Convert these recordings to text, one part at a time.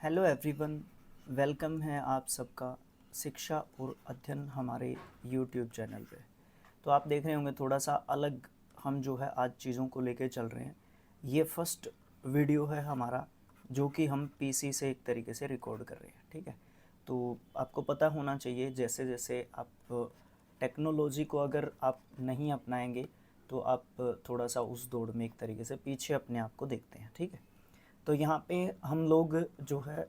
Hello everyone, welcome है आप सबका शिक्षा और अध्ययन हमारे यूट्यूब चैनल पे। तो आप देख रहे होंगे थोड़ा सा अलग हम जो है आज चीज़ों को लेके चल रहे हैं। ये फर्स्ट वीडियो है हमारा जो कि हम पीसी से एक तरीके से रिकॉर्ड कर रहे हैं, ठीक है। तो आपको पता होना चाहिए जैसे जैसे आप टेक्नोलॉजी को अगर आप नहीं अपनाएंगे तो आप थोड़ा सा उस दौड़ में एक तरीके से पीछे अपने आप को देखते हैं, ठीक है। तो यहाँ पे हम लोग जो है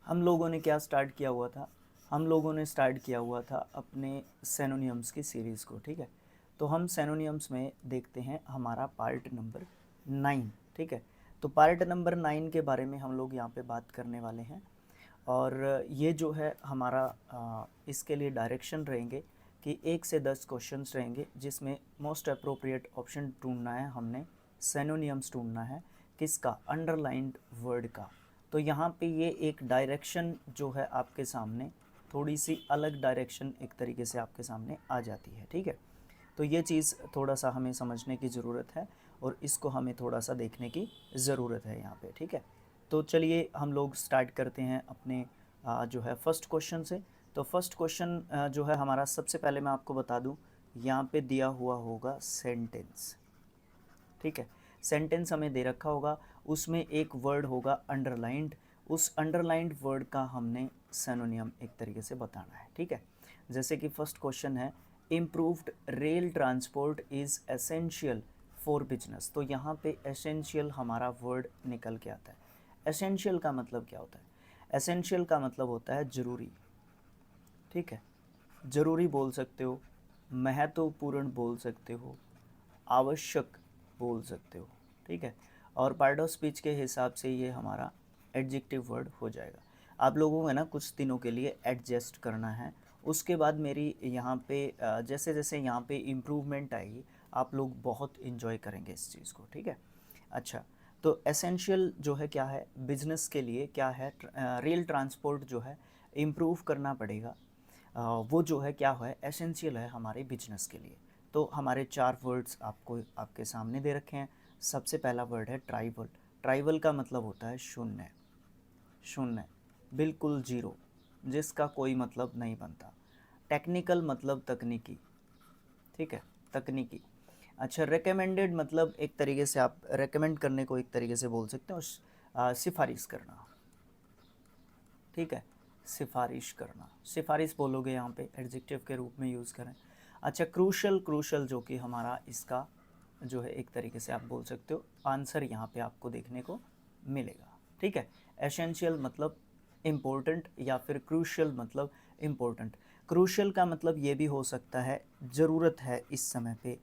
हम लोगों ने क्या स्टार्ट किया हुआ था, हम लोगों ने स्टार्ट किया हुआ था अपने सेनोनियम्स की सीरीज़ को, ठीक है। तो हम सेनोनियम्स में देखते हैं हमारा पार्ट नंबर 9, ठीक है। तो पार्ट नंबर 9 के बारे में हम लोग यहाँ पे बात करने वाले हैं। और ये जो है हमारा इसके लिए डायरेक्शन रहेंगे कि 1 से 10 क्वेश्चंस रहेंगे जिसमें मोस्ट अप्रोप्रिएट ऑप्शन ढूंढना है, हमने सेनोनियम्स ढूंढना है किसका, अंडरलाइंड वर्ड का। तो यहाँ पे ये एक डायरेक्शन जो है आपके सामने, थोड़ी सी अलग डायरेक्शन एक तरीके से आपके सामने आ जाती है, ठीक है। तो ये चीज़ थोड़ा सा हमें समझने की ज़रूरत है और इसको हमें थोड़ा सा देखने की ज़रूरत है यहाँ पे, ठीक है। तो चलिए हम लोग स्टार्ट करते हैं अपने जो है फर्स्ट क्वेश्चन से। तो फर्स्ट क्वेश्चन जो है हमारा, सबसे पहले मैं आपको बता दूं यहाँ पे दिया हुआ होगा सेंटेंस, ठीक है। सेंटेंस हमें दे रखा होगा, उसमें एक वर्ड होगा अंडरलाइंड, उस अंडरलाइंड वर्ड का हमने सिनोनियम एक तरीके से बताना है, ठीक है। जैसे कि फर्स्ट क्वेश्चन है, improved rail transport is essential for business. तो यहाँ पे एसेंशियल हमारा वर्ड निकल के आता है। एसेंशियल का मतलब क्या होता है? एसेंशियल का मतलब होता है ज़रूरी, ठीक है। ज़रूरी बोल सकते हो, महत्वपूर्ण बोल सकते हो, आवश्यक बोल सकते हो, ठीक है। और पार्ट ऑफ स्पीच के हिसाब से ये हमारा एडजेक्टिव वर्ड हो जाएगा। आप लोगों को ना कुछ दिनों के लिए एडजस्ट करना है। उसके बाद मेरी यहाँ पे जैसे जैसे यहाँ पे इम्प्रूवमेंट आएगी आप लोग बहुत इन्जॉय करेंगे इस चीज़ को, ठीक है। अच्छा, तो एसेंशियल जो है क्या है बिजनेस के लिए, क्या है, रेल ट्रांसपोर्ट जो है इम्प्रूव करना पड़ेगा। वो जो है क्या है, एसेंशियल है हमारे बिजनेस के लिए। तो हमारे 4 वर्ड्स आपको आपके सामने दे रखे हैं। सबसे पहला वर्ड है ट्राइवल। ट्राइवल का मतलब होता है शून्य, शून्य, बिल्कुल जीरो, जिसका कोई मतलब नहीं बनता। टेक्निकल मतलब तकनीकी, ठीक है, तकनीकी। अच्छा, रिकमेंडेड मतलब एक तरीके से आप रेकमेंड करने को एक तरीके से बोल सकते हो, सिफारिश करना, ठीक है, सिफारिश करना, सिफारिश बोलोगे यहाँ पे एडजेक्टिव के रूप में यूज़ करें। अच्छा, क्रूशल, क्रूशल जो कि हमारा इसका जो है एक तरीके से आप बोल सकते हो आंसर यहाँ पे आपको देखने को मिलेगा, ठीक है। एसेंशियल मतलब इम्पोर्टेंट या फिर क्रूशल मतलब इम्पोर्टेंट। क्रूशल का मतलब ये भी हो सकता है ज़रूरत है इस समय पे,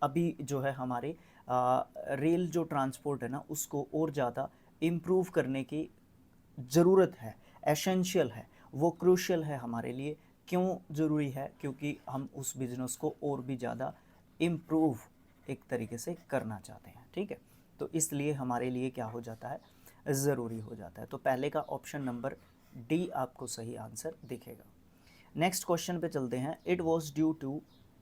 अभी जो है हमारे रेल जो ट्रांसपोर्ट है ना उसको और ज़्यादा इम्प्रूव करने की ज़रूरत है, एसेंशियल है, वो क्रूशियल है हमारे लिए। क्यों ज़रूरी है? क्योंकि हम उस बिज़नेस को और भी ज़्यादा इम्प्रूव एक तरीके से करना चाहते हैं, ठीक है। तो इसलिए हमारे लिए क्या हो जाता है, ज़रूरी हो जाता है। तो पहले का ऑप्शन नंबर डी आपको सही आंसर दिखेगा। नेक्स्ट क्वेश्चन पे चलते हैं। It was due to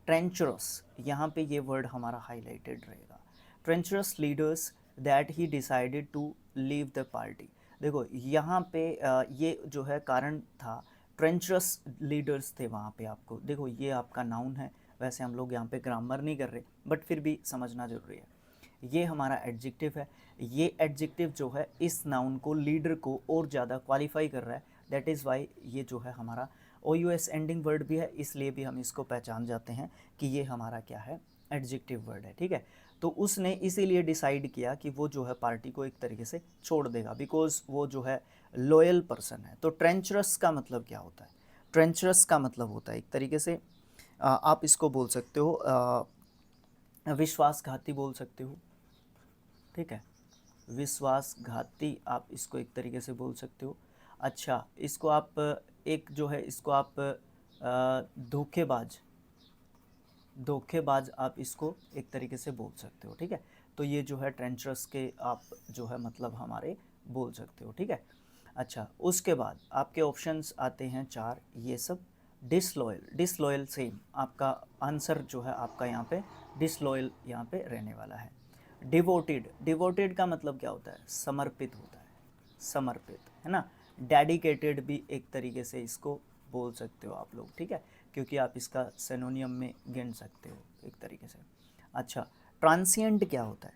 treacherous, यहाँ पे ये वर्ड हमारा हाईलाइटेड रहेगा। Treacherous leaders that he decided to leave the party. देखो यहाँ पे ये जो है कारण था, ट्रेंचरस लीडर्स थे वहाँ पे। आपको देखो ये आपका नाउन है, वैसे हम लोग यहाँ पे ग्रामर नहीं कर रहे बट फिर भी समझना जरूरी है। ये हमारा एडजेक्टिव है, ये एडजेक्टिव जो है इस नाउन को, लीडर को और ज़्यादा क्वालिफाई कर रहा है। दैट इज़ वाई ये जो है हमारा ओ यू एस एंडिंग वर्ड भी है, इसलिए भी हम इसको पहचान जाते हैं कि ये हमारा क्या है, एडजेक्टिव वर्ड है, ठीक है। तो उसने इसीलिए डिसाइड किया कि वो जो है पार्टी को एक तरीके से छोड़ देगा, बिकॉज वो जो है लॉयल पर्सन है। तो ट्रेंचरस का मतलब क्या होता है? ट्रेंचरस का मतलब होता है एक तरीके से आप इसको बोल सकते हो विश्वासघाती बोल सकते हो, ठीक है, विश्वासघाती आप इसको एक तरीके से बोल सकते हो। अच्छा, इसको आप एक जो है इसको आप धोखेबाज, धोखेबाज आप इसको एक तरीके से बोल सकते हो, ठीक है। तो ये जो है ट्रेंचरस के आप जो है मतलब हमारे बोल सकते हो, ठीक है। अच्छा, उसके बाद आपके ऑप्शंस आते हैं 4, ये सब डिसलॉयल, डिसलॉयल सेम आपका आंसर जो है आपका यहाँ पे डिसलॉयल यहाँ पे रहने वाला है। डिवोटेड, डिवोटेड का मतलब क्या होता है? समर्पित होता है, समर्पित, है ना। डेडिकेटेड भी एक तरीके से इसको बोल सकते हो आप लोग, ठीक है, क्योंकि आप इसका सिनोनियम में गिन सकते हो एक तरीके से। अच्छा, ट्रांसिएंट क्या होता है?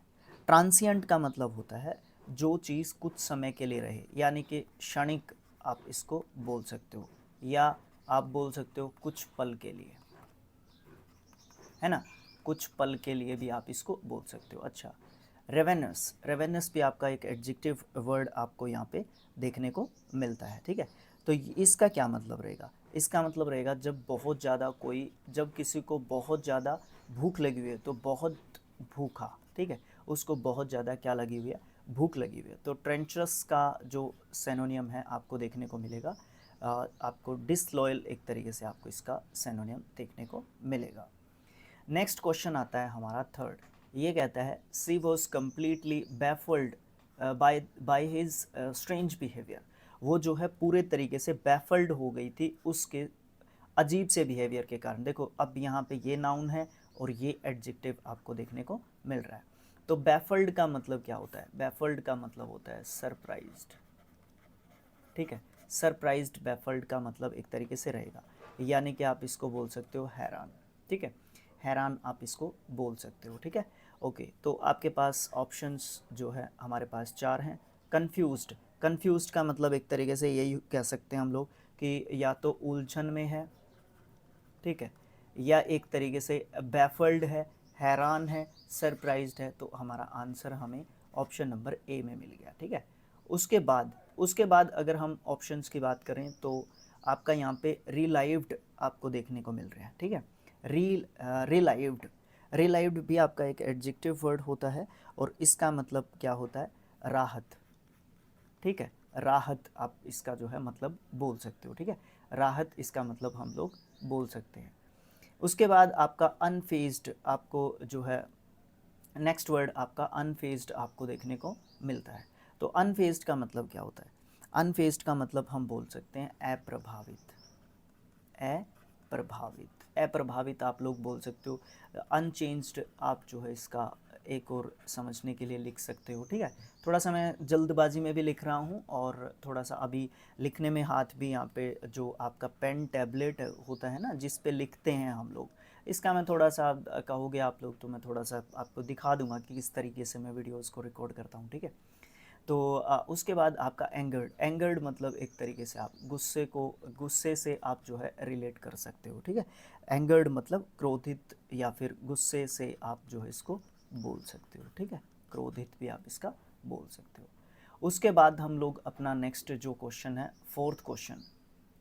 ट्रांसिएंट का मतलब होता है जो चीज़ कुछ समय के लिए रहे, यानी कि क्षणिक आप इसको बोल सकते हो, या आप बोल सकते हो कुछ पल के लिए, है ना, कुछ पल के लिए भी आप इसको बोल सकते हो। अच्छा, रेवेनस, रेवेनस भी आपका एक एडजेक्टिव वर्ड आपको यहाँ पे देखने को मिलता है, ठीक है। तो इसका क्या मतलब रहेगा? इसका मतलब रहेगा जब बहुत ज़्यादा कोई, जब किसी को बहुत ज़्यादा भूख लगी हुई है, तो बहुत भूखा, ठीक है, उसको बहुत ज़्यादा क्या लगी हुई है? भूख लगी हुई है। तो ट्रेंचरस का जो सिनोनियम है आपको देखने को मिलेगा, आपको डिसलॉयल एक तरीके से आपको इसका सिनोनियम देखने को मिलेगा। नेक्स्ट क्वेश्चन आता है हमारा थर्ड, ये कहता है she was completely baffled by his strange behaviour. वो जो है पूरे तरीके से बैफल्ड हो गई थी उसके अजीब से बिहेवियर के कारण। देखो अब यहाँ पे ये नाउन है और ये एडजेक्टिव आपको देखने को मिल रहा है। तो बैफल्ड का मतलब क्या होता है? बैफल्ड का मतलब होता है सरप्राइज्ड, ठीक है। सरप्राइज्ड बैफल्ड का मतलब एक तरीके से रहेगा, यानी कि आप इसको बोल सकते हो हैरान, ठीक है, हैरान आप इसको बोल सकते हो, ठीक है। ओके, तो आपके पास ऑप्शंस जो है हमारे पास 4 हैं। कन्फ्यूज्ड, कन्फ्यूज्ड का मतलब एक तरीके से यही कह सकते हैं हम लोग कि या तो उलझन में है, ठीक है, या एक तरीके से बैफल्ड है, हैरान है, सरप्राइज्ड है। तो हमारा आंसर हमें ऑप्शन नंबर ए में मिल गया, ठीक है। उसके बाद अगर हम ऑप्शंस की बात करें तो आपका यहाँ पे रिलाइव्ड आपको देखने को मिल रहा है, ठीक है। रिलाइव्ड, रिलाइव्ड भी आपका एक एडजेक्टिव वर्ड होता है और इसका मतलब क्या होता है? राहत, ठीक है, राहत आप इसका जो है मतलब बोल सकते हो, ठीक है, राहत इसका मतलब हम लोग बोल सकते हैं। उसके बाद आपका अनफेज्ड आपको जो है नेक्स्ट वर्ड आपका अनफेज्ड आपको देखने को मिलता है। तो अनफेज्ड का मतलब क्या होता है? अनफेज्ड का मतलब हम बोल सकते हैं अप्रभावित, अप्रभावित, अप्रभावित आप लोग बोल सकते हो। अनचेंज्ड आप जो है इसका एक और समझने के लिए लिख सकते हो, ठीक है। थोड़ा सा मैं जल्दबाजी में भी लिख रहा हूँ और थोड़ा सा अभी लिखने में हाथ भी यहाँ पे जो आपका पेन टैबलेट होता है ना जिस पे लिखते हैं हम लोग, इसका मैं थोड़ा सा कहोगे आप लोग तो मैं थोड़ा सा आपको दिखा दूंगा कि किस तरीके से मैं वीडियोज़ को रिकॉर्ड करता हूँ, ठीक है। तो उसके बाद आपका एंगर्ड, एंगर्ड मतलब एक तरीके से आप गुस्से से आप जो है रिलेट कर सकते हो, ठीक है। एंगर्ड मतलब क्रोधित या फिर गुस्से से आप जो है इसको बोल सकते हो, ठीक है, क्रोधित भी आप इसका बोल सकते हो। उसके बाद हम लोग अपना नेक्स्ट जो क्वेश्चन है फोर्थ क्वेश्चन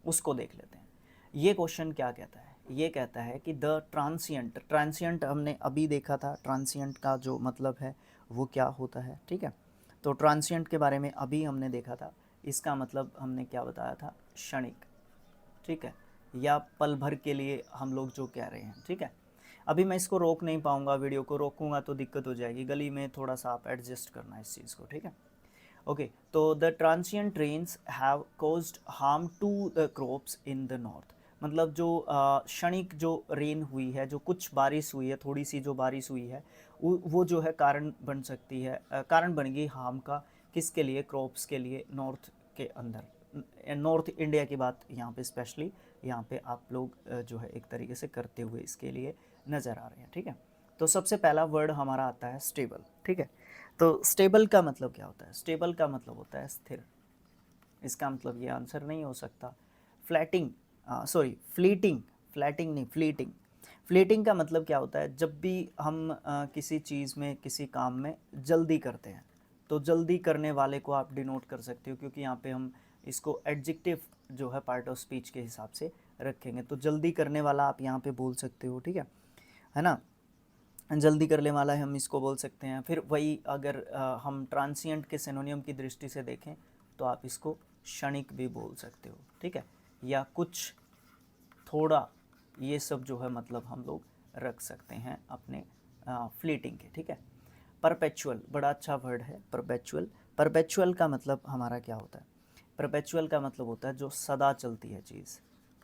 उसको देख लेते हैं। ये क्वेश्चन क्या कहता है? ये कहता है कि द ट्रांसिएंट, ट्रांसिएंट हमने अभी देखा था, ट्रांसिएंट का जो मतलब है वो क्या होता है, ठीक है। तो ट्रांसिएंट के बारे में अभी हमने देखा था, इसका मतलब हमने क्या बताया था? क्षणिक, ठीक है, या पल भर के लिए हम लोग जो कह रहे हैं, ठीक है। अभी मैं इसको रोक नहीं पाऊंगा, वीडियो को रोकूंगा तो दिक्कत हो जाएगी, गली में थोड़ा सा आप एडजस्ट करना इस चीज़ को, ठीक है। ओके, तो the transient rains have caused harm to the crops in the north. मतलब जो क्षणिक जो रेन हुई है, जो कुछ बारिश हुई है, थोड़ी सी जो बारिश हुई है, वो जो है कारण बन सकती है, कारण बन गई हार्म का, किसके लिए? क्रॉप्स के लिए, नॉर्थ के अंदर, नॉर्थ इंडिया की बात यहाँ पे स्पेशली यहाँ पे आप लोग जो है एक तरीके से करते हुए इसके लिए नज़र आ रहे हैं, ठीक है। तो सबसे पहला वर्ड हमारा आता है स्टेबल, ठीक है। तो स्टेबल का मतलब क्या होता है? स्टेबल का मतलब होता है स्थिर, इसका मतलब ये आंसर नहीं हो सकता। फ्लैटिंग, सॉरी फ्लीटिंग, फ्लैटिंग नहीं फ्लीटिंग, फ्लीटिंग का मतलब क्या होता है? जब भी हम किसी चीज़ में किसी काम में जल्दी करते हैं तो जल्दी करने वाले को आप डिनोट कर सकते हो, क्योंकि यहाँ पे हम इसको एडजेक्टिव जो है पार्ट ऑफ स्पीच के हिसाब से रखेंगे। तो जल्दी करने वाला आप यहाँ पे बोल सकते हो, ठीक है ना, जल्दी करने वाला है हम इसको बोल सकते हैं। फिर वही अगर हम ट्रांसिएंट के सिनोनियम की दृष्टि से देखें तो आप इसको क्षणिक भी बोल सकते हो, ठीक है, या कुछ, थोड़ा, ये सब जो है मतलब हम लोग रख सकते हैं अपने फ्लीटिंग के, ठीक है। परपेचुअल बड़ा अच्छा वर्ड है, परपेचुअल। परपेचुअल का मतलब हमारा क्या होता है? परपेचुअल का मतलब होता है जो सदा चलती है चीज़,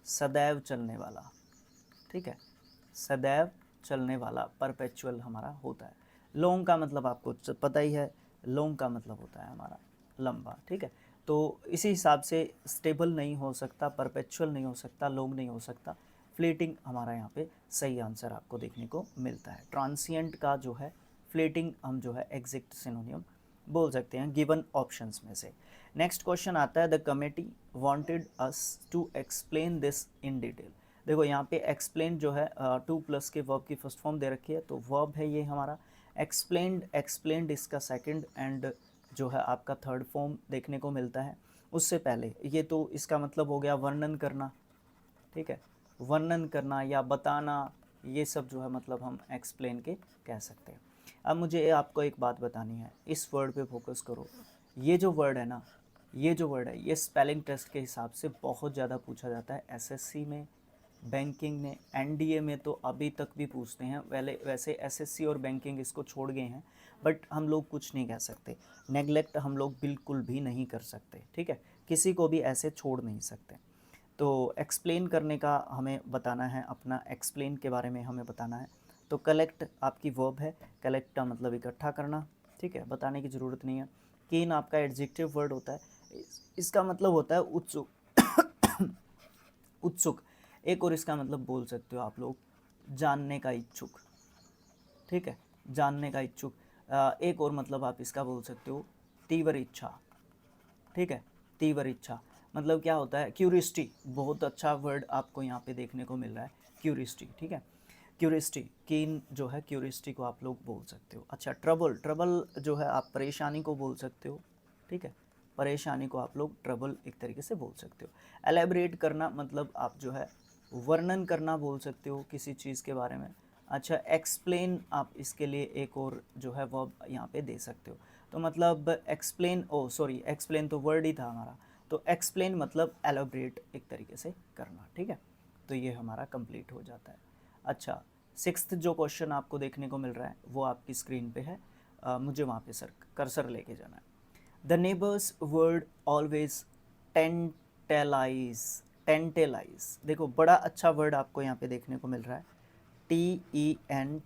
सदैव चलने वाला, ठीक है, सदैव चलने वाला परपेचुअल हमारा होता है। लॉन्ग का मतलब आपको पता ही है, लॉन्ग का मतलब होता है हमारा लंबा, ठीक है। तो इसी हिसाब से स्टेबल नहीं हो सकता, परपेचुअल नहीं हो सकता, लॉन्ग नहीं हो सकता, फ्लीटिंग हमारा यहाँ पे सही आंसर आपको देखने को मिलता है। ट्रांसिएंट का जो है फ्लीटिंग हम जो है एग्जैक्ट सिनोनिम बोल सकते हैं गिवन ऑप्शंस में से। नेक्स्ट क्वेश्चन आता है, the committee wanted us to explain this in detail. देखो यहाँ पे एक्सप्लेन जो है टू प्लस के वर्ब की फर्स्ट फॉर्म दे रखी है, तो वर्ब है ये हमारा। एक्सप्लेन्ड इसका सेकंड एंड जो है आपका थर्ड फॉर्म देखने को मिलता है। उससे पहले ये तो इसका मतलब हो गया वर्णन करना, ठीक है, वर्णन करना या बताना, ये सब जो है मतलब हम एक्सप्लेन के कह सकते हैं। अब मुझे आपको एक बात बतानी है, इस वर्ड पे फोकस करो। ये जो वर्ड है ना, ये जो वर्ड है, ये स्पेलिंग टेस्ट के हिसाब से बहुत ज़्यादा पूछा जाता है एसएससी में, बैंकिंग में, एनडीए में तो अभी तक भी पूछते हैं। वैसे एसएससी और बैंकिंग इसको छोड़ गए हैं, बट हम लोग कुछ नहीं कह सकते, नेगलेक्ट हम लोग बिल्कुल भी नहीं कर सकते, ठीक है, किसी को भी ऐसे छोड़ नहीं सकते। तो एक्सप्लेन करने का हमें बताना है, अपना एक्सप्लेन के बारे में हमें बताना है। तो कलेक्ट आपकी वर्ब है, कलेक्ट का मतलब इकट्ठा करना, ठीक है, बताने की ज़रूरत नहीं है। कीन आपका एडजेक्टिव वर्ड होता है, इसका मतलब होता है उत्सुक उत्सुक। एक और इसका मतलब बोल सकते हो आप लोग जानने का इच्छुक, ठीक है, जानने का इच्छुक। एक और मतलब आप इसका बोल सकते हो तीव्र इच्छा, ठीक है, तीव्र इच्छा मतलब क्या होता है, क्यूरियोसिटी, बहुत अच्छा वर्ड आपको यहाँ पे देखने को मिल रहा है, क्यूरियोसिटी, ठीक है, क्यूरियोसिटी, कीन जो है क्यूरियोसिटी को आप लोग बोल सकते हो। अच्छा, ट्रबल जो है आप परेशानी को बोल सकते हो, ठीक है, परेशानी को आप लोग ट्रबल एक तरीके से बोल सकते हो। एलेबरेट करना मतलब आप जो है वर्णन करना बोल सकते हो किसी चीज़ के बारे में। अच्छा, एक्सप्लेन आप इसके लिए एक और जो है वर्ब यहाँ पे दे सकते हो। तो मतलब एक्सप्लेन, ओ सॉरी, एक्सप्लेन तो वर्ड ही था हमारा, तो एक्सप्लेन मतलब एलोबरेट एक तरीके से करना, ठीक है। तो ये हमारा कंप्लीट हो जाता है। अच्छा, सिक्स्थ जो क्वेश्चन आपको देखने को मिल रहा है वो आपकी स्क्रीन पे है, मुझे वहाँ पे सर कर्सर लेके जाना है। द नेबर्स वर्ड ऑलवेज टेंटेलाइज, टेंटेलाइज, देखो बड़ा अच्छा वर्ड आपको यहाँ पे देखने को मिल रहा है, TENTALISE,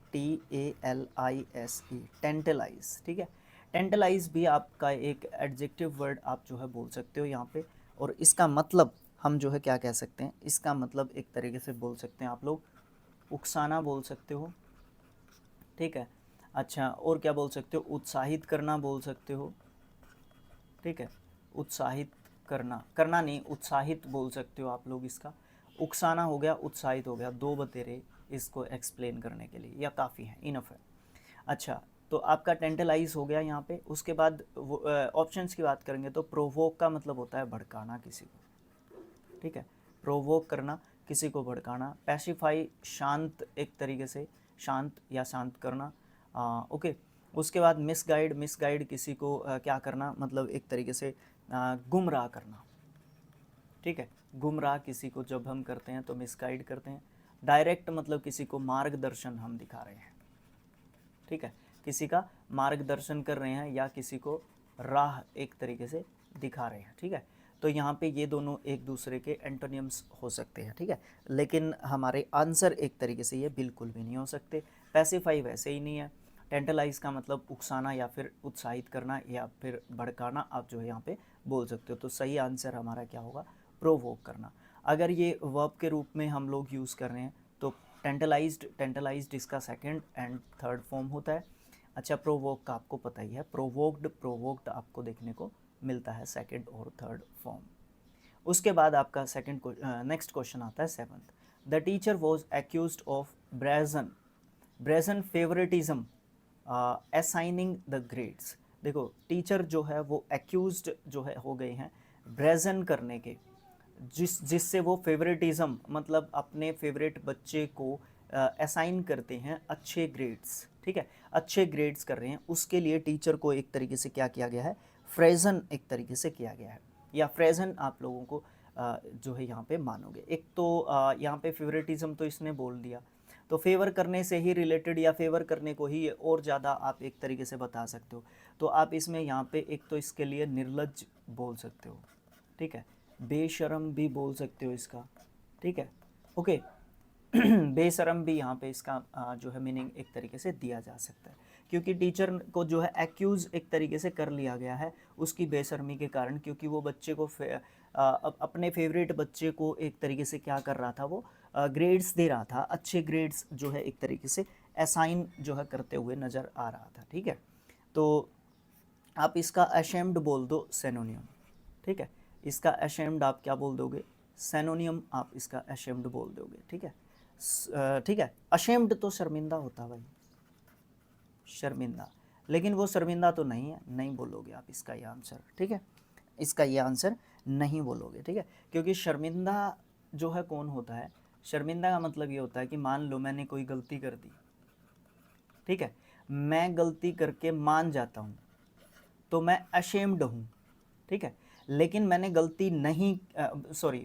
टेंटेलाइज, ठीक है। टेंटेलाइज भी आपका एक एडजेक्टिव वर्ड आप जो है बोल सकते हो यहाँ पे, और इसका मतलब हम जो है क्या कह सकते हैं, इसका मतलब एक तरीके से बोल सकते हैं आप लोग उकसाना बोल सकते हो, ठीक है। अच्छा, और क्या बोल सकते हो, उत्साहित करना बोल सकते हो, ठीक है, उत्साहित करना, करना नहीं, उत्साहित बोल सकते हो आप लोग इसका। उकसाना हो गया, उत्साहित हो गया, दो बतेरे इसको एक्सप्लेन करने के लिए, या काफ़ी है, इनफ है। अच्छा, तो आपका टेंटलाइज हो गया यहाँ पे। उसके बाद ऑप्शंस की बात करेंगे तो प्रोवोक का मतलब होता है भड़काना किसी को, ठीक है, प्रोवोक करना, किसी को भड़काना। पैसिफाई, शांत एक तरीके से, शांत या शांत करना, ओके। उसके बाद मिसगाइड किसी को क्या करना, मतलब एक तरीके से गुमराह करना, ठीक है, गुमराह किसी को जब हम करते हैं तो मिसगाइड करते हैं। डायरेक्ट मतलब किसी को मार्गदर्शन हम दिखा रहे हैं, ठीक है, किसी का मार्गदर्शन कर रहे हैं या किसी को राह एक तरीके से दिखा रहे हैं, ठीक है। तो यहाँ पे ये दोनों एक दूसरे के एंटोनियम्स हो सकते हैं, ठीक है, लेकिन हमारे आंसर एक तरीके से ये बिल्कुल भी नहीं हो सकते। पैसिफाई वैसे ही नहीं है। टेंटलाइज का मतलब उकसाना या फिर उत्साहित करना या फिर भड़काना आप जो है यहाँ पे बोल सकते हो। तो सही आंसर हमारा क्या होगा, प्रोवोक करना। अगर ये वर्ब के रूप में हम लोग यूज़ कर रहे हैं तो टेंटलाइज्ड इसका सेकंड एंड थर्ड फॉर्म होता है। अच्छा, प्रोवोक का आपको पता ही है, प्रोवोक्ड आपको देखने को मिलता है सेकंड और थर्ड फॉर्म। उसके बाद आपका नेक्स्ट क्वेश्चन आता है seventh. The teacher was accused of brazen favouritism assigning the grades. देखो टीचर जो है वो एक्यूज्ड जो है हो गए हैं ब्रेजन करने के, जिससे वो फेवरेटिज्म मतलब अपने फेवरेट बच्चे को असाइन करते हैं अच्छे ग्रेड्स, ठीक है, अच्छे ग्रेड्स कर रहे हैं, उसके लिए टीचर को एक तरीके से क्या किया गया है, फ्रेजन एक तरीके से किया गया है, या फ्रेजन आप लोगों को जो है यहाँ पे मानोगे। एक तो यहाँ पे फेवरेटिज्म तो इसने बोल दिया, तो फेवर करने से ही रिलेटेड या फेवर करने को ही और ज़्यादा आप एक तरीके से बता सकते हो। तो आप इसमें यहाँ पे एक तो इसके लिए निर्लज्ज बोल सकते हो, ठीक है, बेशरम भी बोल सकते हो इसका, ठीक है, ओके। बेशरम भी यहाँ पे इसका जो है मीनिंग एक तरीके से दिया जा सकता है, क्योंकि टीचर को जो है एक्यूज़ एक तरीके से कर लिया गया है उसकी बेशर्मी के कारण, क्योंकि वो बच्चे को अपने फेवरेट बच्चे को एक तरीके से क्या कर रहा था, वो ग्रेड्स दे रहा था, अच्छे ग्रेड्स जो है एक तरीके से असाइन जो है करते हुए नज़र आ रहा था। ठीक है, तो आप इसका अशेम्ड बोल दो सिनोनियम। ठीक है, इसका अशेम्ड आप क्या बोल दोगे, सिनोनियम आप इसका अशेम्ड बोल दोगे। ठीक है, ठीक है, अशेम्ड तो शर्मिंदा होता भाई, शर्मिंदा, लेकिन वो शर्मिंदा तो नहीं है, नहीं बोलोगे आप इसका ये आंसर। ठीक है, इसका ये आंसर नहीं बोलोगे। ठीक है, क्योंकि शर्मिंदा जो है कौन होता है, शर्मिंदा का मतलब ये होता है कि मान लो मैंने कोई गलती कर दी, ठीक है, मैं गलती करके मान जाता हूँ तो मैं अशेम्ड हूँ। ठीक है, लेकिन मैंने गलती नहीं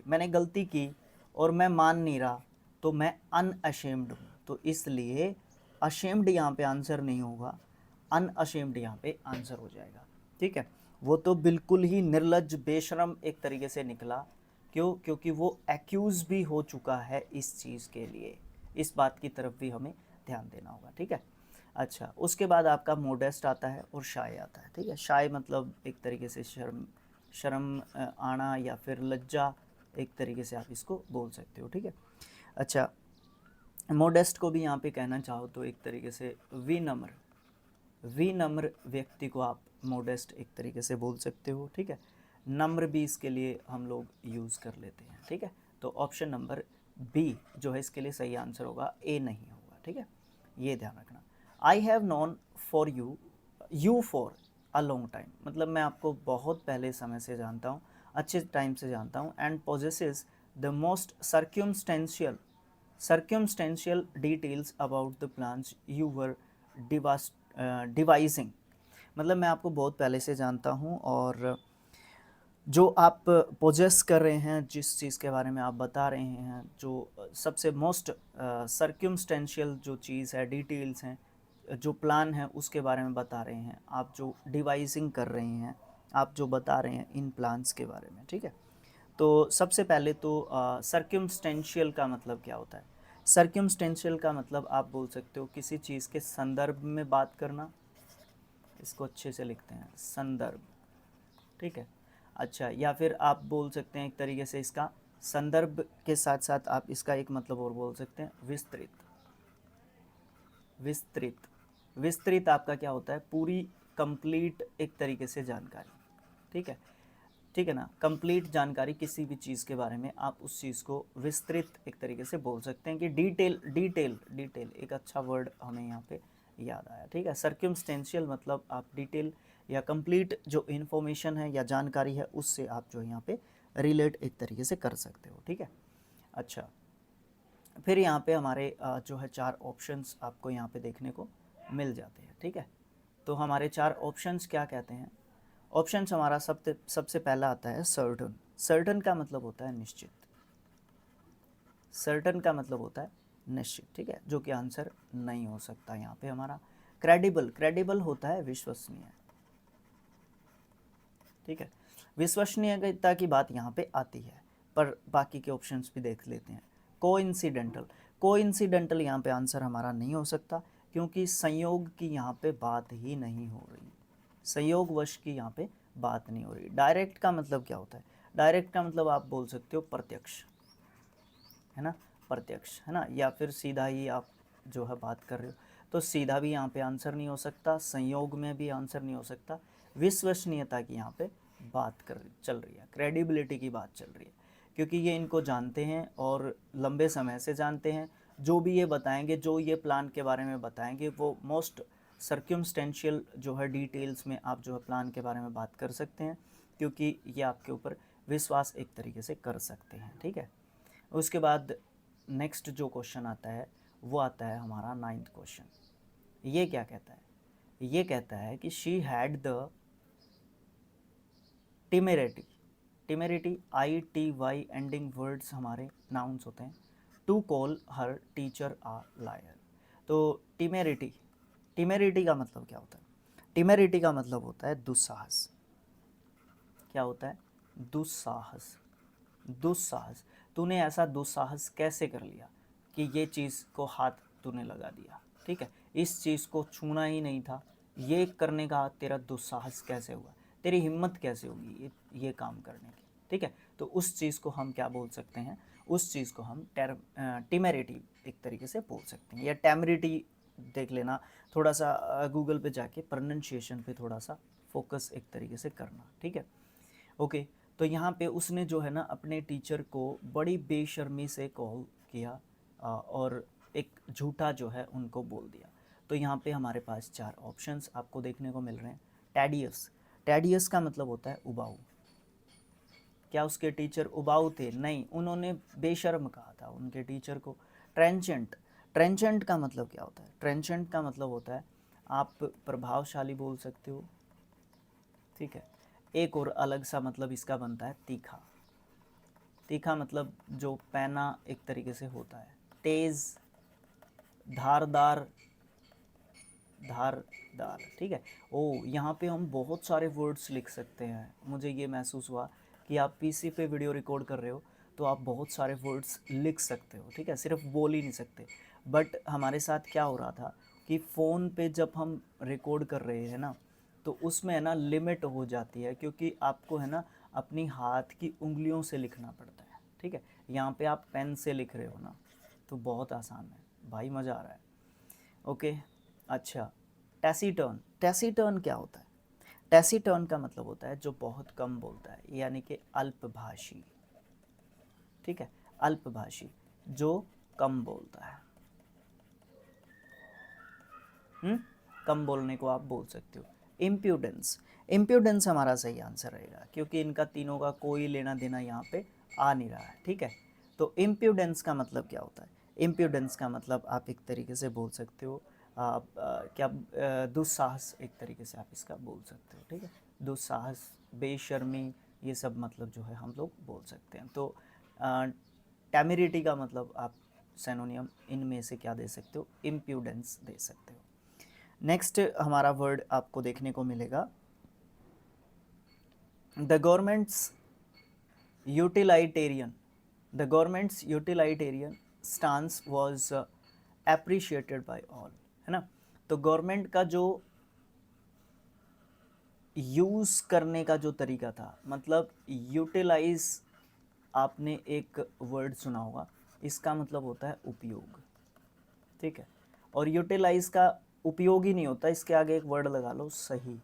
मैंने गलती की और मैं मान नहीं रहा तो मैं अनअशेम्ड हूँ। तो इसलिए अशेम्ड यहाँ पे आंसर नहीं होगा, अनअशेम्ड यहाँ पे आंसर हो जाएगा। ठीक है, वो तो बिल्कुल ही निर्लज्ज बेशरम एक तरीके से निकला। क्यों? क्योंकि वो एक्यूज़ भी हो चुका है इस चीज़ के लिए। इस बात की तरफ भी हमें ध्यान देना होगा। ठीक है, अच्छा, उसके बाद आपका मोडेस्ट आता है और शाय आता है। ठीक है, शाय मतलब एक तरीके से शर्म आना या फिर लज्जा, एक तरीके से आप इसको बोल सकते हो। ठीक है, अच्छा, मोडेस्ट को भी यहाँ पे कहना चाहो तो एक तरीके से विनम्र व्यक्ति को आप मोडेस्ट एक तरीके से बोल सकते हो। ठीक है, नम्र भी इसके लिए हम लोग यूज़ कर लेते हैं। ठीक है, तो ऑप्शन नंबर बी जो है इसके लिए सही आंसर होगा, ए नहीं होगा। ठीक है, ये ध्यान रखना। I have known for you for a long time, मतलब मैं आपको बहुत पहले समय से जानता हूँ, अच्छे टाइम से जानता हूँ, and possesses the most circumstantial details about the plans you were devising, मतलब मैं आपको बहुत पहले से जानता हूँ और जो आप पोजेस कर रहे हैं, जिस चीज़ के बारे में आप बता रहे हैं, जो सबसे मोस्ट सर्क्यूमस्टेंशियल जो चीज़ है, डिटेल्स हैं, जो प्लान है उसके बारे में बता रहे हैं, आप जो डिवाइसिंग कर रहे हैं, आप जो बता रहे हैं इन प्लान्स के बारे में। ठीक है, तो सबसे पहले तो सर्क्यूमस्टेंशियल का मतलब क्या होता है, सर्क्यूमस्टेंशियल का मतलब आप बोल सकते हो किसी चीज़ के संदर्भ में बात करना, इसको अच्छे से लिखते हैं संदर्भ। ठीक है, अच्छा, या फिर आप बोल सकते हैं एक तरीके से इसका संदर्भ के साथ साथ आप इसका एक मतलब और बोल सकते हैं विस्तृत। विस्तृत विस्तृत आपका क्या होता है, पूरी कंप्लीट एक तरीके से जानकारी। ठीक है, ठीक है ना, कंप्लीट जानकारी किसी भी चीज़ के बारे में आप उस चीज़ को विस्तृत एक तरीके से बोल सकते हैं कि डिटेल एक अच्छा वर्ड हमें यहाँ पे याद आया। ठीक है, सर्क्यूमस्टेंशियल मतलब आप डिटेल या कंप्लीट जो इन्फॉर्मेशन है या जानकारी है उससे आप जो यहाँ पे रिलेट एक तरीके से कर सकते हो। ठीक है, अच्छा, फिर यहाँ पे हमारे जो है 4 ऑप्शंस आपको यहाँ पे देखने को मिल जाते हैं। ठीक है, तो हमारे 4 ऑप्शंस क्या कहते हैं, ऑप्शंस हमारा सबसे पहला आता है सर्टन। सर्टन का मतलब होता है निश्चित, सर्टन का मतलब होता है निश्चित। ठीक है, जो कि आंसर नहीं हो सकता यहाँ पे हमारा। क्रेडिबल होता है विश्वसनीय। ठीक है, विश्वसनीयता की बात यहाँ पे आती है, पर बाकी के ऑप्शंस भी देख लेते हैं। कोइंसिडेंटल यहाँ पे आंसर हमारा नहीं हो सकता, क्योंकि संयोग की यहाँ पे बात ही नहीं हो रही, संयोगवश की यहाँ पे बात नहीं हो रही। डायरेक्ट का मतलब क्या होता है, डायरेक्ट का मतलब आप बोल सकते हो प्रत्यक्ष, है ना, प्रत्यक्ष, है ना, या फिर सीधा ही आप जो है बात कर रहे हो, तो सीधा भी यहाँ पे आंसर नहीं हो सकता, संयोग में भी आंसर नहीं हो सकता। विश्वसनीयता की यहाँ पे बात चल रही है, क्रेडिबिलिटी की बात चल रही है, क्योंकि ये इनको जानते हैं और लंबे समय से जानते हैं। जो भी ये बताएंगे, जो ये प्लान के बारे में बताएंगे, वो मोस्ट सर्क्यूमस्टेंशियल जो है डिटेल्स में आप जो है प्लान के बारे में बात कर सकते हैं, क्योंकि ये आपके ऊपर विश्वास एक तरीके से कर सकते हैं। ठीक है, उसके बाद नेक्स्ट जो क्वेश्चन आता है वो आता है हमारा 9th क्वेश्चन। ये क्या कहता है, ये कहता है कि she had the temerity, ITY ending words हमारे नाउन्स होते हैं, to call her teacher a liar. तो टिमेरिटी का मतलब क्या होता है, टिमेरिटी का मतलब होता है दुस्साहस। क्या होता है, दुस्साहस। दुस्साहस, तूने ऐसा दुस्साहस कैसे कर लिया कि ये चीज़ को हाथ तूने लगा दिया। ठीक है, इस चीज़ को छूना ही नहीं था, ये करने का तेरा दुस्साहस कैसे हुआ, तेरी हिम्मत कैसे होगी ये काम करने की, ठीक है। तो उस चीज़ को हम क्या बोल सकते हैं, उस चीज़ को हम टीमेरिटी एक तरीके से बोल सकते हैं, या टेमरिटी देख लेना, थोड़ा सा गूगल पे जाके प्रोनाउंसिएशन पे थोड़ा सा फोकस एक तरीके से करना, ठीक है। ओके, तो यहाँ पे उसने जो है ना अपने टीचर को बड़ी बेशर्मी से कॉल किया और एक झूठा जो है उनको बोल दिया। तो यहाँ पे हमारे पास 4 ऑप्शंस आपको देखने को मिल रहे हैं। टैडियस, टैडियस का मतलब होता है उबाऊ। क्या उसके टीचर उबाऊ थे? नहीं, उन्होंने बेशर्म कहा था उनके टीचर को। ट्रेंचेंट, ट्रेंचेंट का मतलब क्या होता है? ट्रेंचेंट का मतलब होता है आप प्रभावशाली बोल सकते हो, ठीक है। एक और अलग सा मतलब इसका बनता है तीखा। तीखा मतलब जो पैना एक तरीके से होता है, तेज, धारदार, धारदार, ठीक है। ओ, यहाँ पे हम बहुत सारे वर्ड्स लिख सकते हैं। मुझे ये महसूस हुआ कि आप पीसी पे वीडियो रिकॉर्ड कर रहे हो तो आप बहुत सारे वर्ड्स लिख सकते हो, ठीक है, सिर्फ बोल ही नहीं सकते। बट हमारे साथ क्या हो रहा था कि फ़ोन पे जब हम रिकॉर्ड कर रहे हैं ना, तो उसमें है ना लिमिट हो जाती है, क्योंकि आपको है ना अपनी हाथ की उंगलियों से लिखना पड़ता है, ठीक है। यहाँ पे आप पेन से लिख रहे हो ना, तो बहुत आसान है भाई, मज़ा आ रहा है। ओके, अच्छा, टैसीटर्न, टैसीटर्न क्या होता है? टैसीटर्न का मतलब होता है जो बहुत कम बोलता है, यानी कि अल्पभाषी, ठीक है, अल्पभाषी जो कम बोलता है। कम बोलने को आप बोल सकते हो। इम्प्यूडेंस, इम्प्यूडेंस हमारा सही आंसर रहेगा, क्योंकि इनका तीनों का कोई लेना देना यहाँ पे आ नहीं रहा है, ठीक है। तो इम्प्यूडेंस का मतलब क्या होता है? इम्प्यूडेंस का मतलब आप एक तरीके से बोल सकते हो आप क्या दुस्साहस, एक तरीके से आप इसका बोल सकते हो, ठीक है। दुस्साहस, बेशर्मी, ये सब मतलब जो है हम लोग बोल सकते हैं। तो टेमिरिटी का मतलब आप सिनोनियम इनमें से क्या दे सकते हो? इम्प्यूडेंस दे सकते हो। नेक्स्ट हमारा वर्ड आपको देखने को मिलेगा, the government's utilitarian. The government's utilitarian stance was appreciated by all, है ना। तो गवर्नमेंट का जो यूज़ करने का जो तरीका था, मतलब यूटिलाइज, आपने एक वर्ड सुना होगा, इसका मतलब होता है उपयोग, ठीक है। और यूटिलाइज का उपयोग ही नहीं होता, इसके आगे एक वर्ड लगा लो, सही,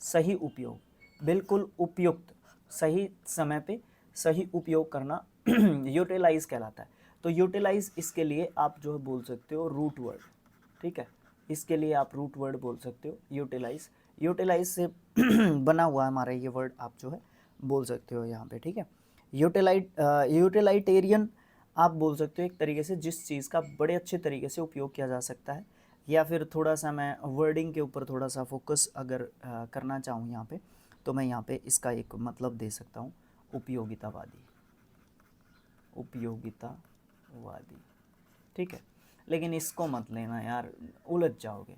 सही उपयोग, बिल्कुल उपयुक्त, सही समय पे सही उपयोग करना यूटिलाइज कहलाता है। तो यूटिलाइज, इसके लिए आप जो है बोल सकते हो रूट वर्ड, ठीक है। इसके लिए आप रूट वर्ड बोल सकते हो यूटिलाइज, यूटिलाइज से बना हुआ हमारा ये वर्ड आप जो है बोल सकते हो यहाँ पे, ठीक है। यूटिलाइटेरियन आप बोल सकते हो एक तरीके से जिस चीज़ का बड़े अच्छे तरीके से उपयोग किया जा सकता है, या फिर थोड़ा सा मैं वर्डिंग के ऊपर थोड़ा सा फोकस अगर करना चाहूँ यहाँ पे, तो मैं यहाँ पे इसका एक मतलब दे सकता हूँ, उपयोगितावादी, उपयोगितावादी, ठीक है। लेकिन इसको मत लेना यार, उलझ जाओगे।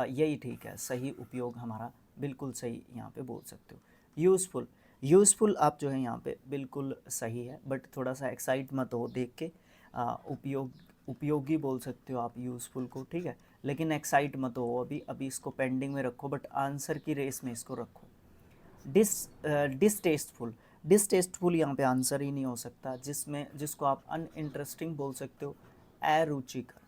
यही ठीक है, सही उपयोग हमारा बिल्कुल सही यहाँ पे बोल सकते हो। यूज़फुल, यूज़फुल आप जो है यहाँ पे बिल्कुल सही है, बट थोड़ा सा एक्साइट मत हो देख के। उपयोगी बोल सकते हो आप यूज़फुल को, ठीक है, लेकिन एक्साइट मत हो अभी, अभी इसको पेंडिंग में रखो, बट आंसर की रेस में इसको रखो। डिसटेस्टफुल, डिसटेस्टफुल यहाँ पे आंसर ही नहीं हो सकता, जिसको आप अनइंटरेस्टिंग बोल सकते हो। अरुचिकर,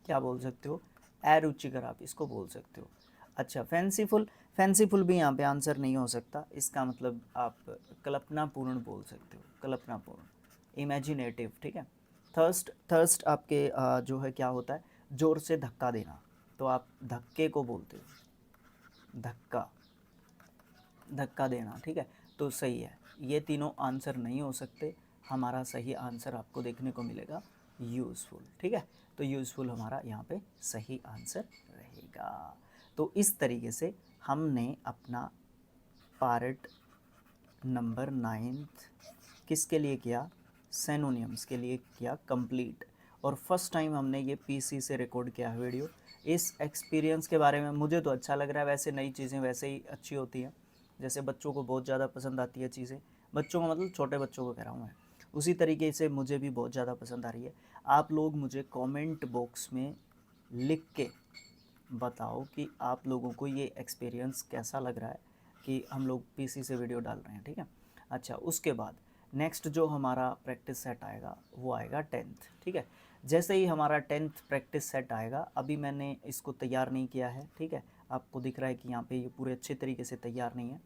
क्या बोल सकते हो? अरुचिकर आप इसको बोल सकते हो। अच्छा, फैंसीफुल, फैंसीफुल भी यहाँ पे आंसर नहीं हो सकता, इसका मतलब आप कल्पनापूर्ण बोल सकते हो, कल्पनापूर्ण, इमेजिनेटिव, ठीक है। थर्स्ट, थर्स्ट आपके जो है क्या होता है? जोर से धक्का देना, तो आप धक्के को बोलते हो, धक्का, धक्का देना, ठीक है। तो सही है, ये तीनों आंसर नहीं हो सकते, हमारा सही आंसर आपको देखने को मिलेगा यूज़फुल, ठीक है। तो यूज़फुल हमारा यहाँ पे सही आंसर रहेगा। तो इस तरीके से हमने अपना पार्ट नंबर 9 किसके लिए किया? सिनोनिम्स के लिए किया कंप्लीट। और फर्स्ट टाइम हमने ये पीसी से रिकॉर्ड किया है वीडियो। इस एक्सपीरियंस के बारे में मुझे तो अच्छा लग रहा है, वैसे नई चीज़ें वैसे ही अच्छी होती हैं, जैसे बच्चों को बहुत ज़्यादा पसंद आती है चीज़ें, बच्चों को मतलब छोटे बच्चों को कह रहा हूँ मैं, उसी तरीके से मुझे भी बहुत ज़्यादा पसंद आ रही है। आप लोग मुझे कमेंट बॉक्स में लिख के बताओ कि आप लोगों को ये एक्सपीरियंस कैसा लग रहा है कि हम लोग पीसी से वीडियो डाल रहे हैं, ठीक है। अच्छा, उसके बाद नेक्स्ट जो हमारा प्रैक्टिस सेट आएगा वो आएगा 10th, ठीक है। जैसे ही हमारा 10th प्रैक्टिस सेट आएगा, अभी मैंने इसको तैयार नहीं किया है, ठीक है। आपको दिख रहा है कि यहाँ पे ये पूरे अच्छे तरीके से तैयार नहीं है,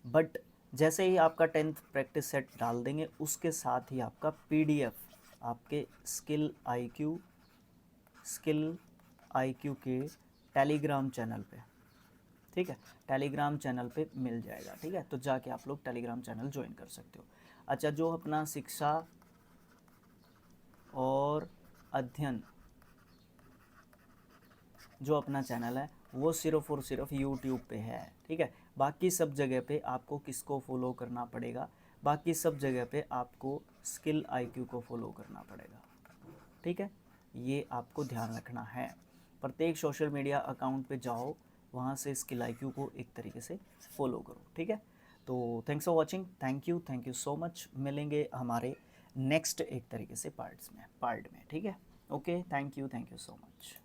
बट जैसे ही आपका 10th प्रैक्टिस सेट डाल देंगे, उसके साथ ही आपका पीडीएफ आपके स्किल आईक्यू के टेलीग्राम चैनल पे, ठीक है, टेलीग्राम चैनल पे मिल जाएगा, ठीक है। तो जाके आप लोग टेलीग्राम चैनल ज्वाइन कर सकते हो। अच्छा, जो अपना शिक्षा और अध्ययन जो अपना चैनल है वो सिर्फ़ और सिर्फ यूट्यूब पे है, ठीक है। बाकी सब जगह पे आपको किसको फॉलो करना पड़ेगा, बाकी सब जगह पे आपको स्किल आईक्यू को फॉलो करना पड़ेगा, ठीक है। ये आपको ध्यान रखना है। प्रत्येक सोशल मीडिया अकाउंट पे जाओ, वहाँ से स्किल आईक्यू को एक तरीके से फॉलो करो, ठीक है। तो thanks for watching, thank you so much. मिलेंगे हमारे नेक्स्ट एक तरीके से पार्ट में, ठीक है। Okay, thank you so much.